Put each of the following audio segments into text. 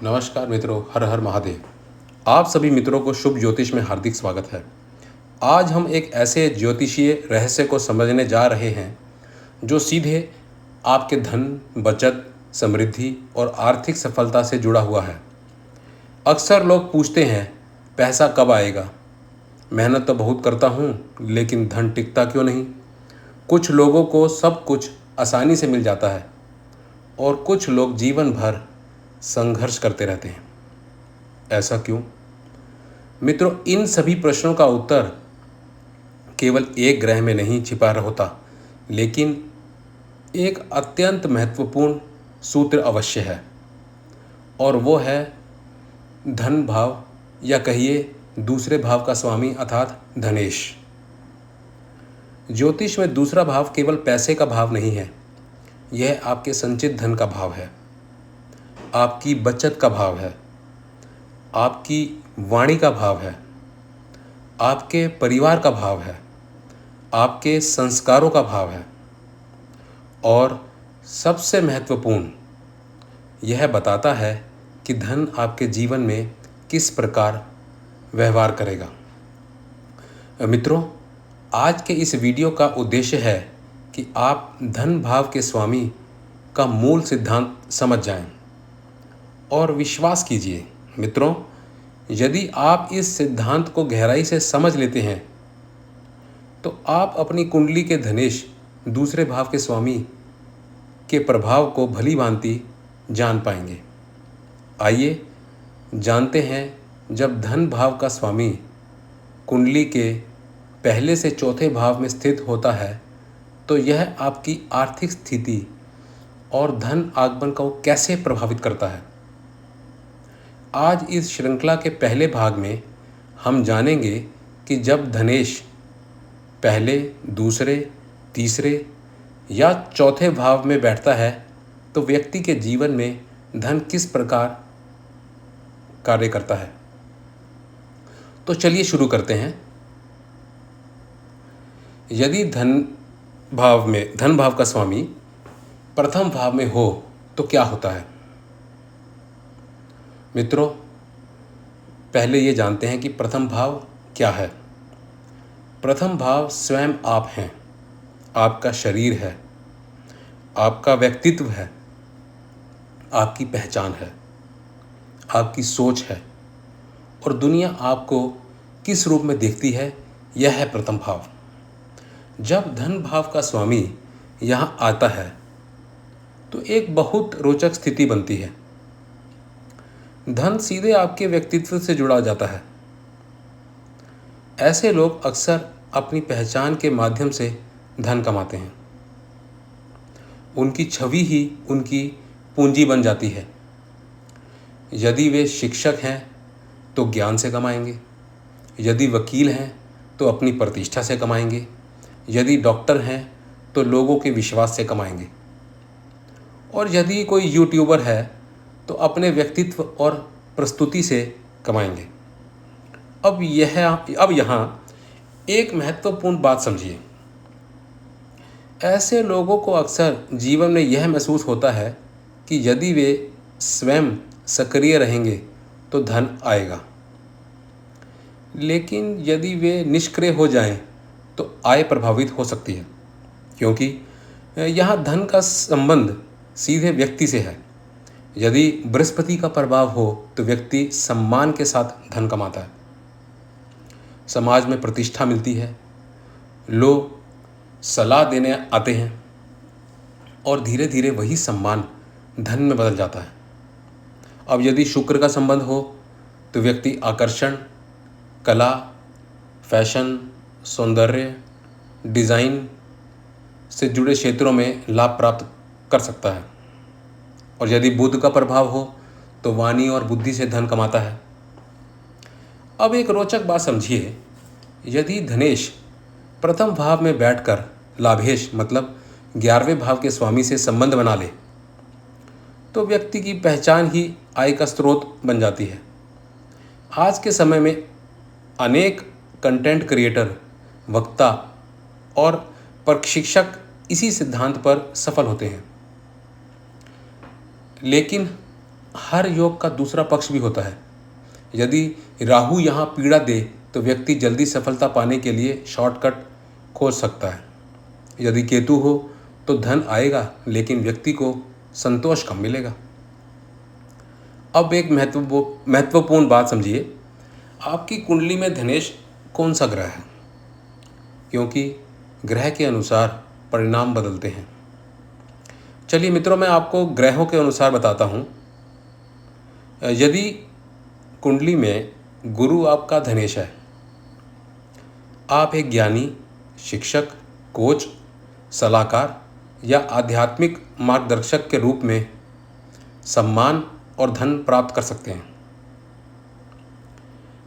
नमस्कार मित्रों, हर हर महादेव। आप सभी मित्रों को शुभ ज्योतिष में हार्दिक स्वागत है। आज हम एक ऐसे ज्योतिषीय रहस्य को समझने जा रहे हैं जो सीधे आपके धन, बचत, समृद्धि और आर्थिक सफलता से जुड़ा हुआ है। अक्सर लोग पूछते हैं, पैसा कब आएगा? मेहनत तो बहुत करता हूँ, लेकिन धन टिकता क्यों नहीं? कुछ लोगों को सब कुछ आसानी से मिल जाता है और कुछ लोग जीवन भर संघर्ष करते रहते हैं। ऐसा क्यों? मित्रों, इन सभी प्रश्नों का उत्तर केवल एक ग्रह में नहीं छिपा होता, लेकिन एक अत्यंत महत्वपूर्ण सूत्र अवश्य है, और वो है धन भाव, या कहिए दूसरे भाव का स्वामी अर्थात धनेश। ज्योतिष में दूसरा भाव केवल पैसे का भाव नहीं है, यह आपके संचित धन का भाव है, आपकी बचत का भाव है, आपकी वाणी का भाव है, आपके परिवार का भाव है, आपके संस्कारों का भाव है, और सबसे महत्वपूर्ण यह बताता है कि धन आपके जीवन में किस प्रकार व्यवहार करेगा। मित्रों, आज के इस वीडियो का उद्देश्य है कि आप धन भाव के स्वामी का मूल सिद्धांत समझ जाएं। और विश्वास कीजिए मित्रों, यदि आप इस सिद्धांत को गहराई से समझ लेते हैं तो आप अपनी कुंडली के धनेश, दूसरे भाव के स्वामी के प्रभाव को भली भांति जान पाएंगे। आइए जानते हैं, जब धन भाव का स्वामी कुंडली के पहले से चौथे भाव में स्थित होता है तो यह आपकी आर्थिक स्थिति और धन आगमन को कैसे प्रभावित करता है। आज इस श्रृंखला के पहले भाग में हम जानेंगे कि जब धनेश पहले, दूसरे, तीसरे या चौथे भाव में बैठता है तो व्यक्ति के जीवन में धन किस प्रकार कार्य करता है। तो चलिए शुरू करते हैं। यदि धन भाव का स्वामी प्रथम भाव में हो तो क्या होता है? मित्रों, पहले ये जानते हैं कि प्रथम भाव क्या है। प्रथम भाव स्वयं आप हैं, आपका शरीर है, आपका व्यक्तित्व है, आपकी पहचान है, आपकी सोच है, और दुनिया आपको किस रूप में देखती है, यह है प्रथम भाव। जब धन भाव का स्वामी यहाँ आता है तो एक बहुत रोचक स्थिति बनती है। धन सीधे आपके व्यक्तित्व से जुड़ा जाता है। ऐसे लोग अक्सर अपनी पहचान के माध्यम से धन कमाते हैं। उनकी छवि ही उनकी पूंजी बन जाती है। यदि वे शिक्षक हैं तो ज्ञान से कमाएंगे, यदि वकील हैं तो अपनी प्रतिष्ठा से कमाएंगे, यदि डॉक्टर हैं तो लोगों के विश्वास से कमाएंगे, और यदि कोई यूट्यूबर है तो अपने व्यक्तित्व और प्रस्तुति से कमाएंगे। अब यहाँ एक महत्वपूर्ण बात समझिए। ऐसे लोगों को अक्सर जीवन में यह महसूस होता है कि यदि वे स्वयं सक्रिय रहेंगे तो धन आएगा, लेकिन यदि वे निष्क्रिय हो जाएं तो आय प्रभावित हो सकती है, क्योंकि यहाँ धन का संबंध सीधे व्यक्ति से है। यदि बृहस्पति का प्रभाव हो तो व्यक्ति सम्मान के साथ धन कमाता है, समाज में प्रतिष्ठा मिलती है, लोग सलाह देने आते हैं, और धीरे धीरे वही सम्मान धन में बदल जाता है। अब यदि शुक्र का संबंध हो तो व्यक्ति आकर्षण, कला, फैशन, सौंदर्य, डिज़ाइन से जुड़े क्षेत्रों में लाभ प्राप्त कर सकता है, और यदि बुध का प्रभाव हो तो वाणी और बुद्धि से धन कमाता है। अब एक रोचक बात समझिए। यदि धनेश प्रथम भाव में बैठकर लाभेश मतलब 11वें भाव के स्वामी से संबंध बना ले तो व्यक्ति की पहचान ही आय का स्रोत बन जाती है। आज के समय में अनेक कंटेंट क्रिएटर, वक्ता और प्रशिक्षक इसी सिद्धांत पर सफल होते हैं। लेकिन हर योग का दूसरा पक्ष भी होता है। यदि राहु यहाँ पीड़ा दे तो व्यक्ति जल्दी सफलता पाने के लिए शॉर्टकट खोज सकता है। यदि केतु हो तो धन आएगा लेकिन व्यक्ति को संतोष कम मिलेगा। अब एक महत्वपूर्ण बात समझिए, आपकी कुंडली में धनेश कौन सा ग्रह है, क्योंकि ग्रह के अनुसार परिणाम बदलते हैं। चलिए मित्रों, मैं आपको ग्रहों के अनुसार बताता हूँ। यदि कुंडली में गुरु आपका धनेश है, आप एक ज्ञानी, शिक्षक, कोच, सलाहकार या आध्यात्मिक मार्गदर्शक के रूप में सम्मान और धन प्राप्त कर सकते हैं।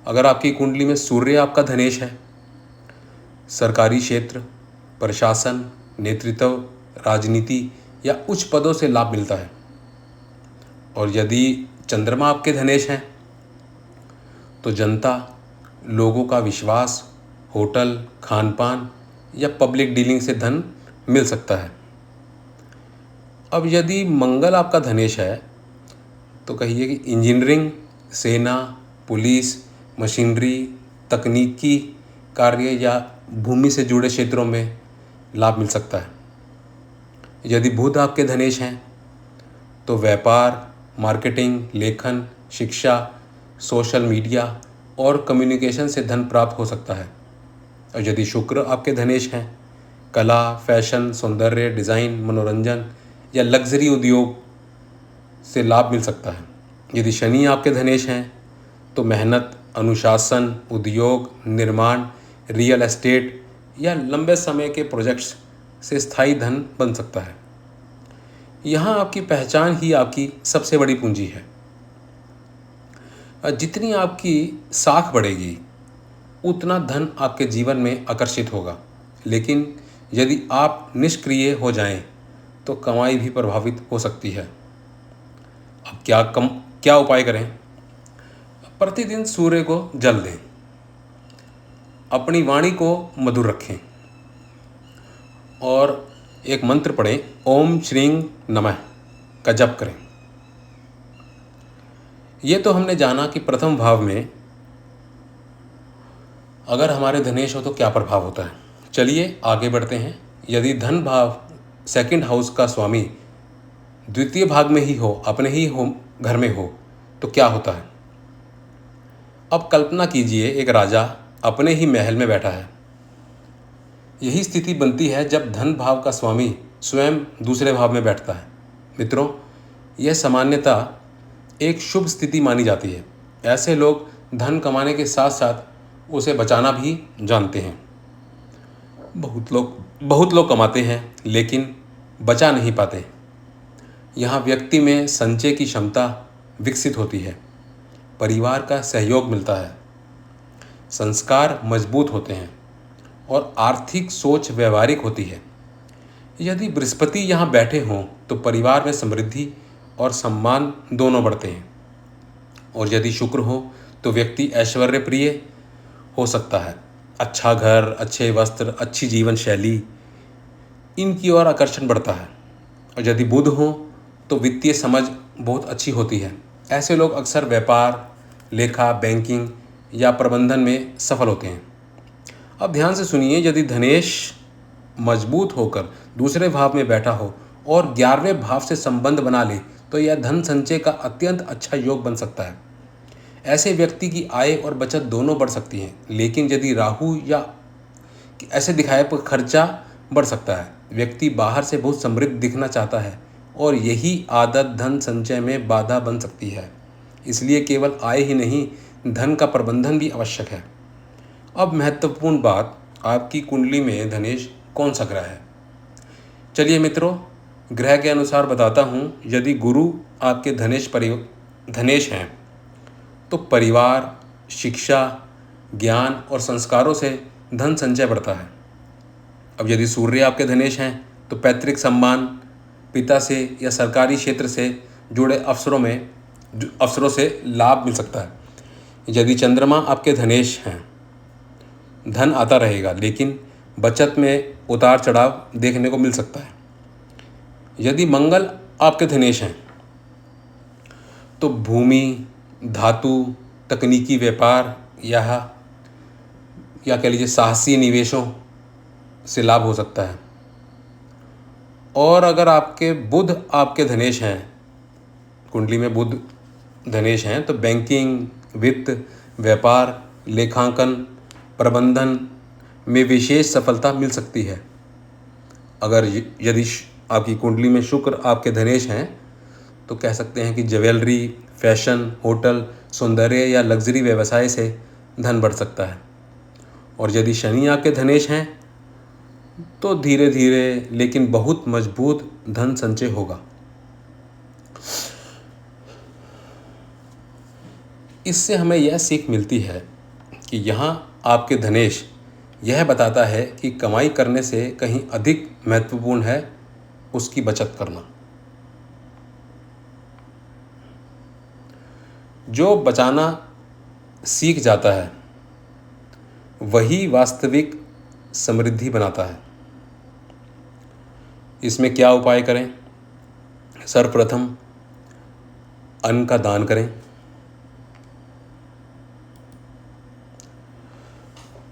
अगर आपकी कुंडली में सूर्य आपका धनेश है, सरकारी क्षेत्र, प्रशासन, नेतृत्व, राजनीति या उच्च पदों से लाभ मिलता है। और यदि चंद्रमा आपके धनेश हैं तो जनता, लोगों का विश्वास, होटल, खान पान या पब्लिक डीलिंग से धन मिल सकता है। अब यदि मंगल आपका धनेश है तो कहिए कि इंजीनियरिंग, सेना, पुलिस, मशीनरी, तकनीकी कार्य या भूमि से जुड़े क्षेत्रों में लाभ मिल सकता है। यदि बुध आपके धनेश हैं तो व्यापार, मार्केटिंग, लेखन, शिक्षा, सोशल मीडिया और कम्युनिकेशन से धन प्राप्त हो सकता है। और यदि शुक्र आपके धनेश हैं, कला, फैशन, सौंदर्य, डिज़ाइन, मनोरंजन या लग्जरी उद्योग से लाभ मिल सकता है। यदि शनि आपके धनेश हैं तो मेहनत, अनुशासन, उद्योग, निर्माण, रियल एस्टेट या लंबे समय के प्रोजेक्ट्स से स्थायी धन बन सकता है। यहाँ आपकी पहचान ही आपकी सबसे बड़ी पूंजी है। जितनी आपकी साख बढ़ेगी उतना धन आपके जीवन में आकर्षित होगा, लेकिन यदि आप निष्क्रिय हो जाएं तो कमाई भी प्रभावित हो सकती है। अब क्या उपाय करें? प्रतिदिन सूर्य को जल दें, अपनी वाणी को मधुर रखें और एक मंत्र पढ़ें, ओम श्रीं नमः का जप करें। ये तो हमने जाना कि प्रथम भाव में अगर हमारे धनेश हो तो क्या प्रभाव होता है। चलिए आगे बढ़ते हैं। यदि धन भाव सेकंड हाउस का स्वामी द्वितीय भाग में ही हो, अपने ही घर में हो, तो क्या होता है। अब कल्पना कीजिए, एक राजा अपने ही महल में बैठा है। यही स्थिति बनती है जब धन भाव का स्वामी स्वयं दूसरे भाव में बैठता है। मित्रों, यह सामान्यतः एक शुभ स्थिति मानी जाती है। ऐसे लोग धन कमाने के साथ साथ उसे बचाना भी जानते हैं। बहुत लोग कमाते हैं लेकिन बचा नहीं पाते। यहाँ व्यक्ति में संचय की क्षमता विकसित होती है, परिवार का सहयोग मिलता है, संस्कार मजबूत होते हैं और आर्थिक सोच व्यवहारिक होती है। यदि बृहस्पति यहाँ बैठे हों तो परिवार में समृद्धि और सम्मान दोनों बढ़ते हैं। और यदि शुक्र हो तो व्यक्ति ऐश्वर्य प्रिय हो सकता है। अच्छा घर, अच्छे वस्त्र, अच्छी जीवन शैली, इनकी ओर आकर्षण बढ़ता है। और यदि बुध हो तो वित्तीय समझ बहुत अच्छी होती है। ऐसे लोग अक्सर व्यापार, लेखा, बैंकिंग या प्रबंधन में सफल होते हैं। अब ध्यान से सुनिए, यदि धनेश मजबूत होकर दूसरे भाव में बैठा हो और 11वें भाव से संबंध बना ले तो यह धन संचय का अत्यंत अच्छा योग बन सकता है। ऐसे व्यक्ति की आय और बचत दोनों बढ़ सकती हैं। लेकिन यदि राहु या ऐसे दिखाए पर खर्चा बढ़ सकता है। व्यक्ति बाहर से बहुत समृद्ध दिखना चाहता है और यही आदत धन संचय में बाधा बन सकती है। इसलिए केवल आय ही नहीं, धन का प्रबंधन भी आवश्यक है। अब महत्वपूर्ण बात, आपकी कुंडली में धनेश कौन सा ग्रह है। चलिए मित्रों, ग्रह के अनुसार बताता हूँ। यदि गुरु आपके धनेश हैं तो परिवार, शिक्षा, ज्ञान और संस्कारों से धन संचय बढ़ता है। अब यदि सूर्य आपके धनेश हैं तो पैतृक सम्मान, पिता से या सरकारी क्षेत्र से जुड़े अवसरों से लाभ मिल सकता है। यदि चंद्रमा आपके धनेश हैं, धन आता रहेगा लेकिन बचत में उतार चढ़ाव देखने को मिल सकता है। यदि मंगल आपके धनेश हैं तो भूमि, धातु, तकनीकी व्यापार या कह लीजिए साहसी निवेशों से लाभ हो सकता है। और अगर आपके बुध आपके धनेश हैं, कुंडली में बुध धनेश हैं, तो बैंकिंग, वित्त, व्यापार, लेखांकन, प्रबंधन में विशेष सफलता मिल सकती है। अगर यदि आपकी कुंडली में शुक्र आपके धनेश हैं तो कह सकते हैं कि ज्वेलरी, फैशन, होटल, सौंदर्य या लग्जरी व्यवसाय से धन बढ़ सकता है। और यदि शनि आपके धनेश हैं तो धीरे धीरे लेकिन बहुत मजबूत धन संचय होगा। इससे हमें यह सीख मिलती है कि यहाँ आपके धनेश यह बताता है कि कमाई करने से कहीं अधिक महत्वपूर्ण है उसकी बचत करना। जो बचाना सीख जाता है वही वास्तविक समृद्धि बनाता है। इसमें क्या उपाय करें? सर्वप्रथम अन्न का दान करें,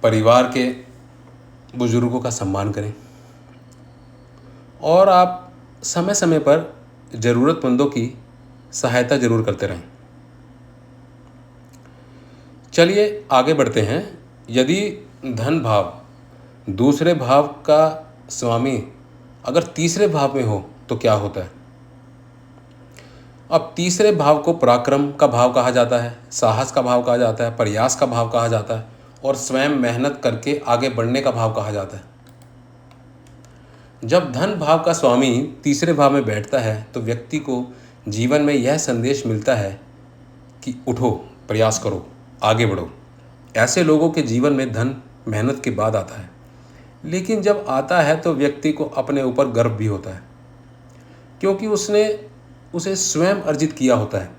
परिवार के बुजुर्गों का सम्मान करें और आप समय समय पर ज़रूरतमंदों की सहायता जरूर करते रहें। चलिए आगे बढ़ते हैं। यदि धन भाव दूसरे भाव का स्वामी अगर तीसरे भाव में हो तो क्या होता है? अब तीसरे भाव को पराक्रम का भाव कहा जाता है, साहस का भाव कहा जाता है, प्रयास का भाव कहा जाता है और स्वयं मेहनत करके आगे बढ़ने का भाव कहा जाता है। जब धन भाव का स्वामी तीसरे भाव में बैठता है तो व्यक्ति को जीवन में यह संदेश मिलता है कि उठो, प्रयास करो, आगे बढ़ो। ऐसे लोगों के जीवन में धन मेहनत के बाद आता है, लेकिन जब आता है तो व्यक्ति को अपने ऊपर गर्व भी होता है क्योंकि उसने उसे स्वयं अर्जित किया होता है।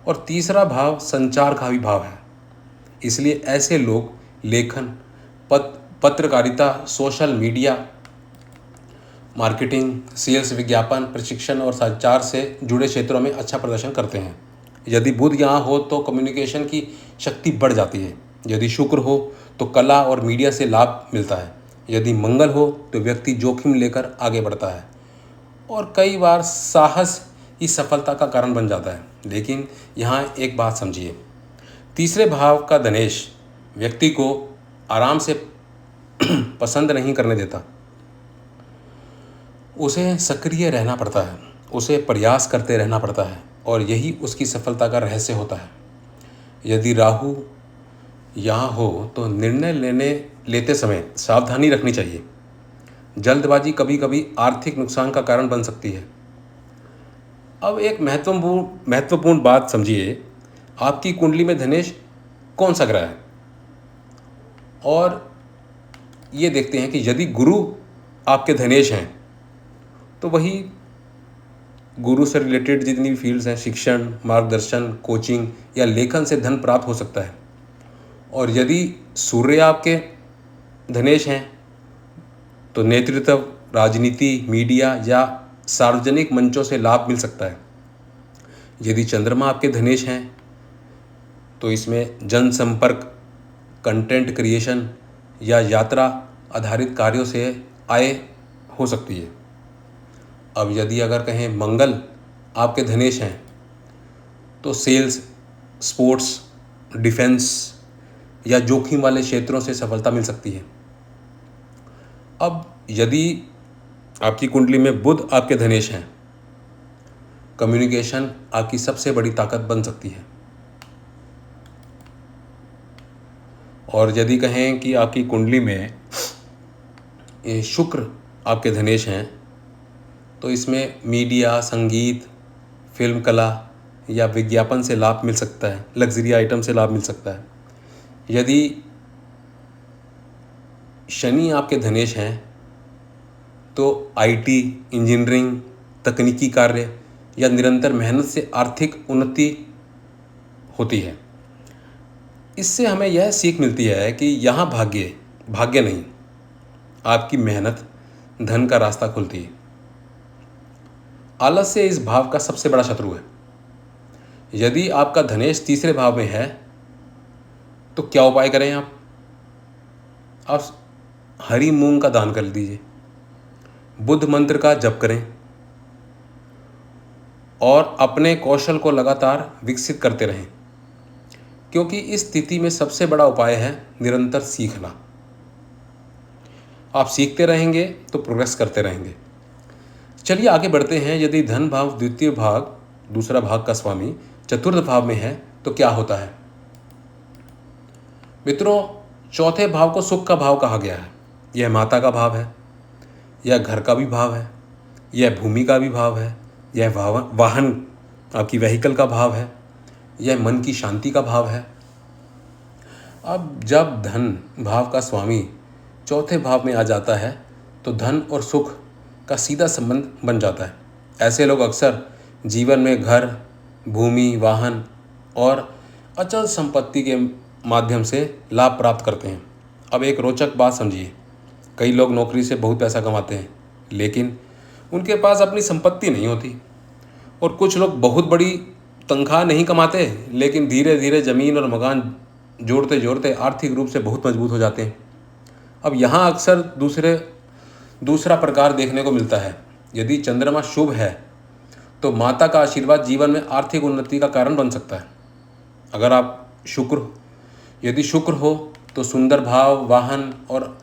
और तीसरा भाव संचार का भी भाव है, इसलिए ऐसे लोग लेखन, पत्रकारिता, सोशल मीडिया मार्केटिंग, सेल्स, विज्ञापन, प्रशिक्षण और संचार से जुड़े क्षेत्रों में अच्छा प्रदर्शन करते हैं। यदि बुध यहाँ हो तो कम्युनिकेशन की शक्ति बढ़ जाती है। यदि शुक्र हो तो कला और मीडिया से लाभ मिलता है। यदि मंगल हो तो व्यक्ति जोखिम लेकर आगे बढ़ता है और कई बार साहस ही सफलता का कारण बन जाता है। लेकिन यहाँ एक बात समझिए, तीसरे भाव का धनेश व्यक्ति को आराम से पसंद नहीं करने देता। उसे सक्रिय रहना पड़ता है, उसे प्रयास करते रहना पड़ता है और यही उसकी सफलता का रहस्य होता है। यदि राहु यहाँ हो तो निर्णय लेते समय सावधानी रखनी चाहिए। जल्दबाजी कभी कभी आर्थिक नुकसान का कारण बन सकती है। अब एक महत्वपूर्ण बात समझिए, आपकी कुंडली में धनेश कौन सा ग्रह है? और ये देखते हैं कि यदि गुरु आपके धनेश हैं तो वही गुरु से रिलेटेड जितनी भी फील्ड्स हैं, शिक्षण, मार्गदर्शन, कोचिंग या लेखन से धन प्राप्त हो सकता है। और यदि सूर्य आपके धनेश हैं तो नेतृत्व, राजनीति, मीडिया या सार्वजनिक मंचों से लाभ मिल सकता है। यदि चंद्रमा आपके धनेश हैं तो इसमें जनसंपर्क, कंटेंट क्रिएशन या यात्रा आधारित कार्यों से आय हो सकती है। अब यदि अगर कहें मंगल आपके धनेश हैं तो सेल्स, स्पोर्ट्स, डिफेंस या जोखिम वाले क्षेत्रों से सफलता मिल सकती है। अब यदि आपकी कुंडली में बुध आपके धनेश हैं, कम्युनिकेशन आपकी सबसे बड़ी ताकत बन सकती है। और यदि कहें कि आपकी कुंडली में शुक्र आपके धनेश हैं तो इसमें मीडिया, संगीत, फिल्म कला या विज्ञापन से लाभ मिल सकता है, लग्जरी आइटम से लाभ मिल सकता है। यदि शनि आपके धनेश हैं तो आईटी, इंजीनियरिंग, तकनीकी कार्य या निरंतर मेहनत से आर्थिक उन्नति होती है। इससे हमें यह सीख मिलती है कि यहाँ भाग्य नहीं, आपकी मेहनत धन का रास्ता खुलती है। आलस्य इस भाव का सबसे बड़ा शत्रु है। यदि आपका धनेश तीसरे भाव में है तो क्या उपाय करें आप हरी मूंग का दान कर दीजिए, बुद्ध मंत्र का जप करें और अपने कौशल को लगातार विकसित करते रहें, क्योंकि इस स्थिति में सबसे बड़ा उपाय है निरंतर सीखना। आप सीखते रहेंगे तो प्रोग्रेस करते रहेंगे। चलिए आगे बढ़ते हैं। यदि धन भाव द्वितीय भाग, दूसरा भाग का स्वामी चतुर्थ भाव में है तो क्या होता है? मित्रों, चौथे भाव को सुख का भाव कहा गया है। यह माता का भाव है, यह घर का भी भाव है, यह भूमि का भी भाव है, यह वाहन आपकी व्हीकल का भाव है, यह मन की शांति का भाव है। अब जब धन भाव का स्वामी चौथे भाव में आ जाता है तो धन और सुख का सीधा संबंध बन जाता है। ऐसे लोग अक्सर जीवन में घर, भूमि, वाहन और अचल संपत्ति के माध्यम से लाभ प्राप्त करते हैं। अब एक रोचक बात समझिए, कई लोग नौकरी से बहुत पैसा कमाते हैं लेकिन उनके पास अपनी संपत्ति नहीं होती, और कुछ लोग बहुत बड़ी तनख्वाह नहीं कमाते लेकिन धीरे धीरे ज़मीन और मकान जोड़ते जोड़ते आर्थिक रूप से बहुत मजबूत हो जाते हैं। अब यहाँ अक्सर दूसरा प्रकार देखने को मिलता है। यदि चंद्रमा शुभ है तो माता का आशीर्वाद जीवन में आर्थिक उन्नति का कारण बन सकता है। अगर आप यदि शुक्र हो तो सुंदर भाव, वाहन और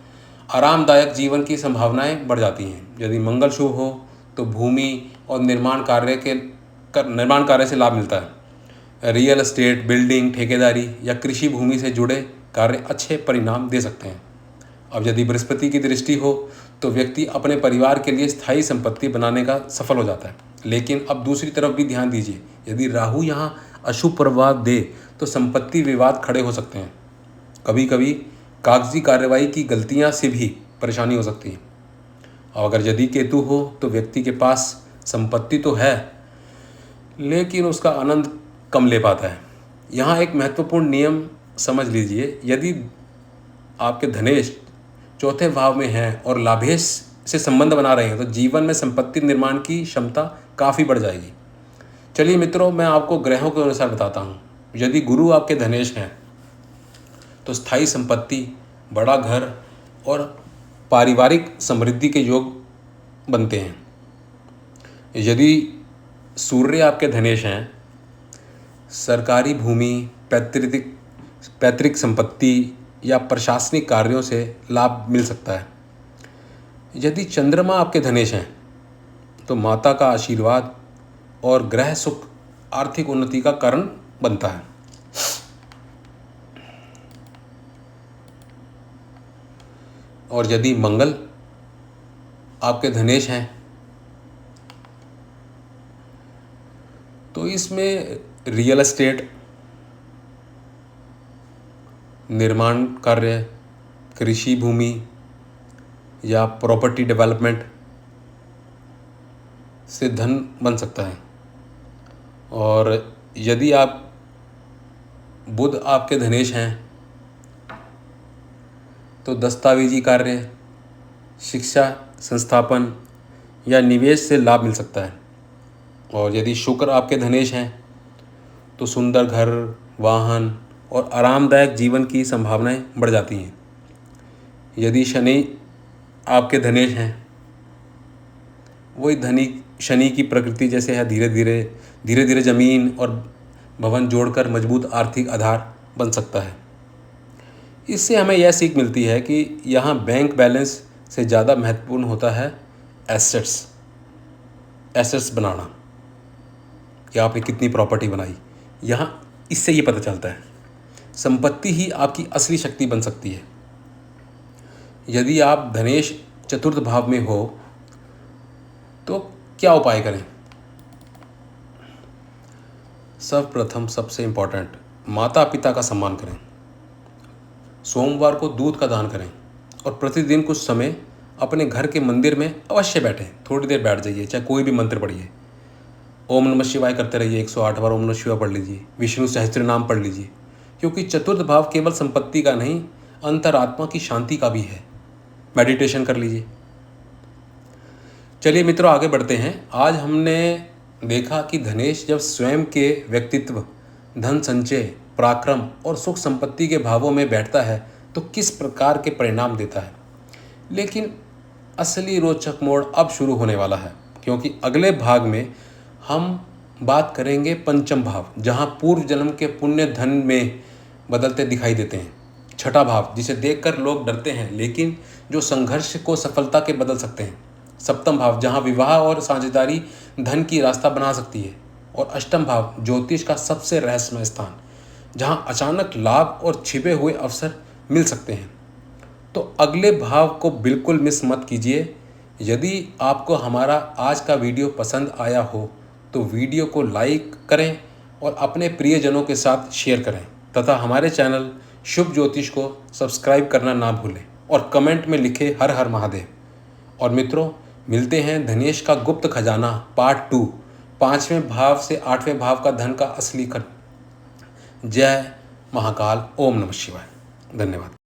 आरामदायक जीवन की संभावनाएं बढ़ जाती हैं। यदि मंगल शुभ हो तो भूमि और निर्माण कार्य से लाभ मिलता है। रियल एस्टेट, बिल्डिंग, ठेकेदारी या कृषि भूमि से जुड़े कार्य अच्छे परिणाम दे सकते हैं। अब यदि बृहस्पति की दृष्टि हो तो व्यक्ति अपने परिवार के लिए स्थायी संपत्ति बनाने का सफल हो जाता है। लेकिन अब दूसरी तरफ भी ध्यान दीजिए, यदि राहु यहाँ अशुभ प्रभाव दे तो संपत्ति विवाद खड़े हो सकते हैं। कभी कभी कागजी कार्यवाही की गलतियाँ से भी परेशानी हो सकती है। और अगर यदि केतु हो तो व्यक्ति के पास संपत्ति तो है लेकिन उसका आनंद कम ले पाता है। यहाँ एक महत्वपूर्ण नियम समझ लीजिए, यदि आपके धनेश चौथे भाव में है और लाभेश से संबंध बना रहे हैं तो जीवन में संपत्ति निर्माण की क्षमता काफ़ी बढ़ जाएगी। चलिए मित्रों, मैं आपको ग्रहों के अनुसार बताता हूँ। यदि गुरु आपके धनेश हैं तो स्थायी संपत्ति, बड़ा घर और पारिवारिक समृद्धि के योग बनते हैं। यदि सूर्य आपके धनेश हैं, सरकारी भूमि, पैतृक संपत्ति या प्रशासनिक कार्यों से लाभ मिल सकता है। यदि चंद्रमा आपके धनेश हैं तो माता का आशीर्वाद और ग्रह सुख आर्थिक उन्नति का कारण बनता है। और यदि मंगल आपके धनेश हैं तो इसमें रियल एस्टेट, निर्माण कार्य, कृषि भूमि या प्रॉपर्टी डेवलपमेंट से धन बन सकता है। और यदि बुध आपके धनेश हैं तो दस्तावेजी कार्य, शिक्षा संस्थापन या निवेश से लाभ मिल सकता है। और यदि शुक्र आपके धनेश हैं तो सुंदर घर, वाहन और आरामदायक जीवन की संभावनाएं बढ़ जाती हैं। यदि शनि आपके धनेश हैं, वही शनि की प्रकृति जैसे है, धीरे धीरे ज़मीन और भवन जोड़कर मजबूत आर्थिक आधार बन सकता है। इससे हमें यह सीख मिलती है कि यहाँ बैंक बैलेंस से ज़्यादा महत्वपूर्ण होता है एसेट्स बनाना, कि आपने कितनी प्रॉपर्टी बनाई। यहाँ इससे ये पता चलता है संपत्ति ही आपकी असली शक्ति बन सकती है। यदि आप धनेश चतुर्थ भाव में हो तो क्या उपाय करें? सर्वप्रथम सबसे इम्पॉर्टेंट, माता पिता का सम्मान करें, सोमवार को दूध का दान करें और प्रतिदिन कुछ समय अपने घर के मंदिर में अवश्य बैठें। थोड़ी देर बैठ जाइए, चाहे कोई भी मंत्र पढ़िए, ओम नमः शिवाय करते रहिए, 108 बार ओम नमः शिवाय पढ़ लीजिए, विष्णु सहस्त्र नाम पढ़ लीजिए, क्योंकि चतुर्थ भाव केवल संपत्ति का नहीं, अंतरात्मा की शांति का भी है। मेडिटेशन कर लीजिए। चलिए मित्रों, आगे बढ़ते हैं। आज हमने देखा कि धनेश जब स्वयं के व्यक्तित्व, धन संचय, पराक्रम और सुख संपत्ति के भावों में बैठता है तो किस प्रकार के परिणाम देता है। लेकिन असली रोचक मोड़ अब शुरू होने वाला है, क्योंकि अगले भाग में हम बात करेंगे पंचम भाव, जहां पूर्व जन्म के पुण्य धन में बदलते दिखाई देते हैं। छठा भाव, जिसे देखकर लोग डरते हैं लेकिन जो संघर्ष को सफलता के बदल सकते हैं। सप्तम भाव, जहां विवाह और साझेदारी धन की रास्ता बना सकती है। और अष्टम भाव, ज्योतिष का सबसे रहस्यमय स्थान, जहां अचानक लाभ और छिपे हुए अवसर मिल सकते हैं। तो अगले भाव को बिल्कुल मिस मत कीजिए। यदि आपको हमारा आज का वीडियो पसंद आया हो तो वीडियो को लाइक करें और अपने प्रियजनों के साथ शेयर करें, तथा हमारे चैनल शुभ ज्योतिष को सब्सक्राइब करना ना भूलें और कमेंट में लिखें हर हर महादेव। और मित्रों, मिलते हैं धनेश का गुप्त खजाना पार्ट 2, 5वें भाव से 8वें भाव का धन का असली खजाना। जय महाकाल। ओम नमः शिवाय। धन्यवाद।